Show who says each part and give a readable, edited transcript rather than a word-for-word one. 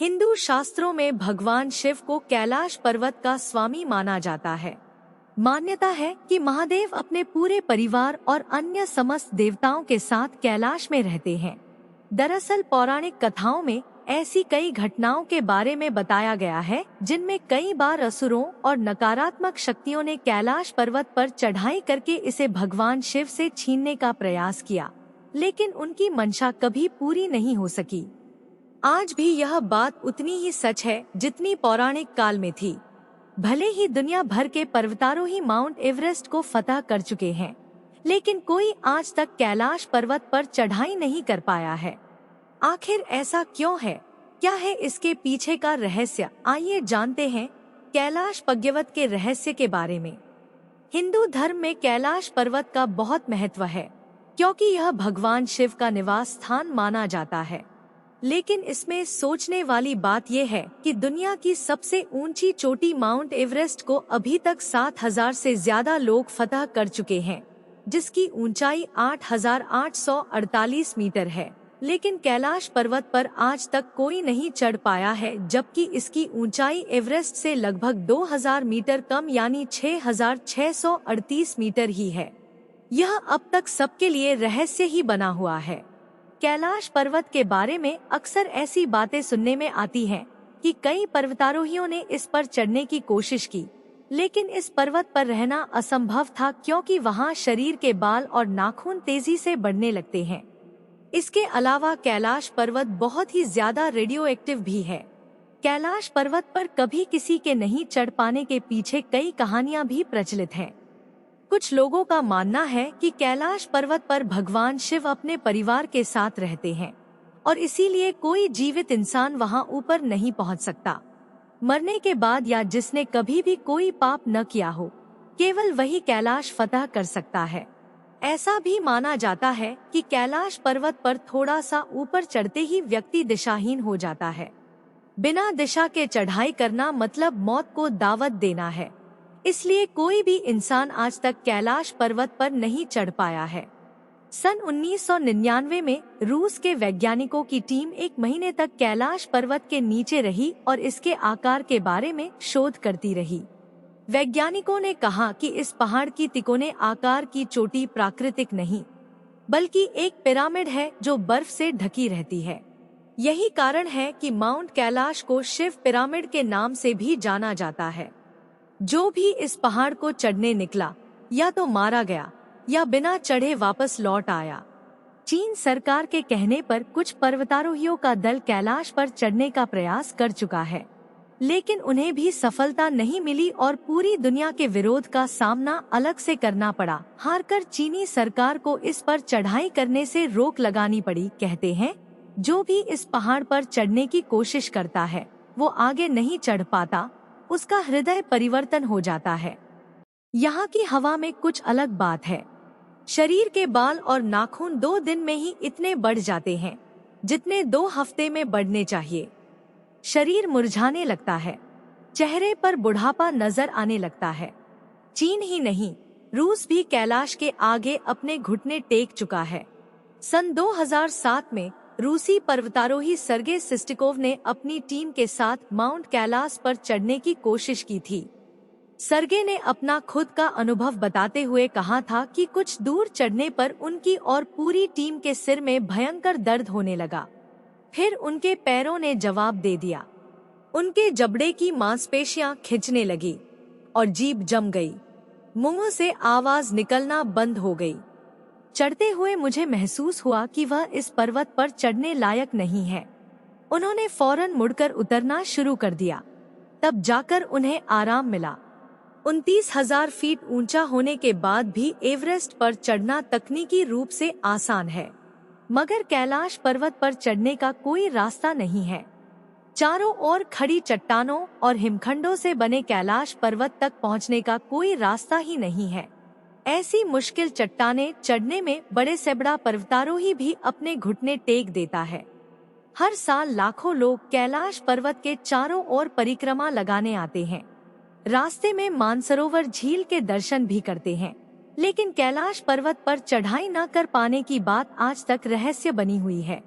Speaker 1: हिंदू शास्त्रों में भगवान शिव को कैलाश पर्वत का स्वामी माना जाता है। मान्यता है कि महादेव अपने पूरे परिवार और अन्य समस्त देवताओं के साथ कैलाश में रहते हैं। दरअसल पौराणिक कथाओं में ऐसी कई घटनाओं के बारे में बताया गया है जिनमें कई बार असुरों और नकारात्मक शक्तियों ने कैलाश पर्वत पर चढ़ाई करके इसे भगवान शिव से छीनने का प्रयास किया, लेकिन उनकी मंशा कभी पूरी नहीं हो सकी। आज भी यह बात उतनी ही सच है जितनी पौराणिक काल में थी। भले ही दुनिया भर के पर्वतारोही माउंट एवरेस्ट को फतह कर चुके हैं, लेकिन कोई आज तक कैलाश पर्वत पर चढ़ाई नहीं कर पाया है। आखिर ऐसा क्यों है? क्या है इसके पीछे का रहस्य? आइए जानते हैं कैलाश पर्वत के रहस्य के बारे में। हिंदू धर्म में कैलाश पर्वत का बहुत महत्व है, क्योंकि यह भगवान शिव का निवास स्थान माना जाता है। लेकिन इसमें सोचने वाली बात यह है कि दुनिया की सबसे ऊंची चोटी माउंट एवरेस्ट को अभी तक 7,000 से ज्यादा लोग फतह कर चुके हैं, जिसकी ऊंचाई 8,848 मीटर है। लेकिन कैलाश पर्वत पर आज तक कोई नहीं चढ़ पाया है, जबकि इसकी ऊंचाई एवरेस्ट से लगभग 2,000 मीटर कम यानी 6,638 मीटर ही है। यह अब तक सबके लिए रहस्य ही बना हुआ है। कैलाश पर्वत के बारे में अक्सर ऐसी बातें सुनने में आती हैं कि कई पर्वतारोहियों ने इस पर चढ़ने की कोशिश की, लेकिन इस पर्वत पर रहना असंभव था, क्योंकि वहां शरीर के बाल और नाखून तेजी से बढ़ने लगते हैं। इसके अलावा कैलाश पर्वत बहुत ही ज्यादा रेडियो एक्टिव भी है। कैलाश पर्वत पर कभी किसी के नहीं चढ़ पाने के पीछे कई कहानियां भी प्रचलित हैं। कुछ लोगों का मानना है कि कैलाश पर्वत पर भगवान शिव अपने परिवार के साथ रहते हैं और इसीलिए कोई जीवित इंसान वहां ऊपर नहीं पहुंच सकता। मरने के बाद या जिसने कभी भी कोई पाप न किया हो, केवल वही कैलाश फतह कर सकता है। ऐसा भी माना जाता है कि कैलाश पर्वत पर थोड़ा सा ऊपर चढ़ते ही व्यक्ति दिशाहीन हो जाता है। बिना दिशा के चढ़ाई करना मतलब मौत को दावत देना है, इसलिए कोई भी इंसान आज तक कैलाश पर्वत पर नहीं चढ़ पाया है। सन 1999 में रूस के वैज्ञानिकों की टीम 1 महीने तक कैलाश पर्वत के नीचे रही और इसके आकार के बारे में शोध करती रही। वैज्ञानिकों ने कहा कि इस पहाड़ की तिकोने आकार की चोटी प्राकृतिक नहीं, बल्कि एक पिरामिड है जो बर्फ से ढकी रहती है। यही कारण है कि माउंट कैलाश को शिव पिरामिड के नाम से भी जाना जाता है। जो भी इस पहाड़ को चढ़ने निकला या तो मारा गया या बिना चढ़े वापस लौट आया। चीन सरकार के कहने पर कुछ पर्वतारोहियों का दल कैलाश पर चढ़ने का प्रयास कर चुका है, लेकिन उन्हें भी सफलता नहीं मिली और पूरी दुनिया के विरोध का सामना अलग से करना पड़ा। हारकर चीनी सरकार को इस पर चढ़ाई करने से रोक लगानी पड़ी। कहते हैं जो भी इस पहाड़ पर चढ़ने की कोशिश करता है वो आगे नहीं चढ़ पाता, उसका हृदय परिवर्तन हो जाता है। यहाँ की हवा में कुछ अलग बात है। शरीर के बाल और नाखून 2 दिन में ही इतने बढ़ जाते हैं जितने 2 हफ्ते में बढ़ने चाहिए। शरीर मुरझाने लगता है, चेहरे पर बुढ़ापा नजर आने लगता है। चीन ही नहीं, रूस भी कैलाश के आगे अपने घुटने टेक चुका है। सन 2007 में रूसी पर्वतारोही सर्गे सिस्टिकोव ने अपनी टीम के साथ माउंट कैलाश पर चढ़ने की कोशिश की थी। सर्गे ने अपना खुद का अनुभव बताते हुए कहा था कि कुछ दूर चढ़ने पर उनकी और पूरी टीम के सिर में भयंकर दर्द होने लगा। फिर उनके पैरों ने जवाब दे दिया। उनके जबड़े की मांसपेशियां खिंचने लगी और जीभ जम गई। मुंह से आवाज निकलना बंद हो गई। चढ़ते हुए मुझे महसूस हुआ कि वह इस पर्वत पर चढ़ने लायक नहीं है। उन्होंने फौरन मुड़कर उतरना शुरू कर दिया। तब जाकर उन्हें आराम मिला। 29,000 फीट ऊंचा होने के बाद भी एवरेस्ट पर चढ़ना तकनीकी रूप से आसान है, मगर कैलाश पर्वत पर चढ़ने का कोई रास्ता नहीं है। चारों ओर खड़ी चट्टानों और हिमखंडों से बने कैलाश पर्वत तक पहुंचने का कोई रास्ता ही नहीं है। ऐसी मुश्किल चट्टानें चढ़ने में बड़े से बड़ा पर्वतारोही भी अपने घुटने टेक देता है। हर साल लाखों लोग कैलाश पर्वत के चारों ओर परिक्रमा लगाने आते हैं। रास्ते में मानसरोवर झील के दर्शन भी करते हैं, लेकिन कैलाश पर्वत पर चढ़ाई न कर पाने की बात आज तक रहस्य बनी हुई है।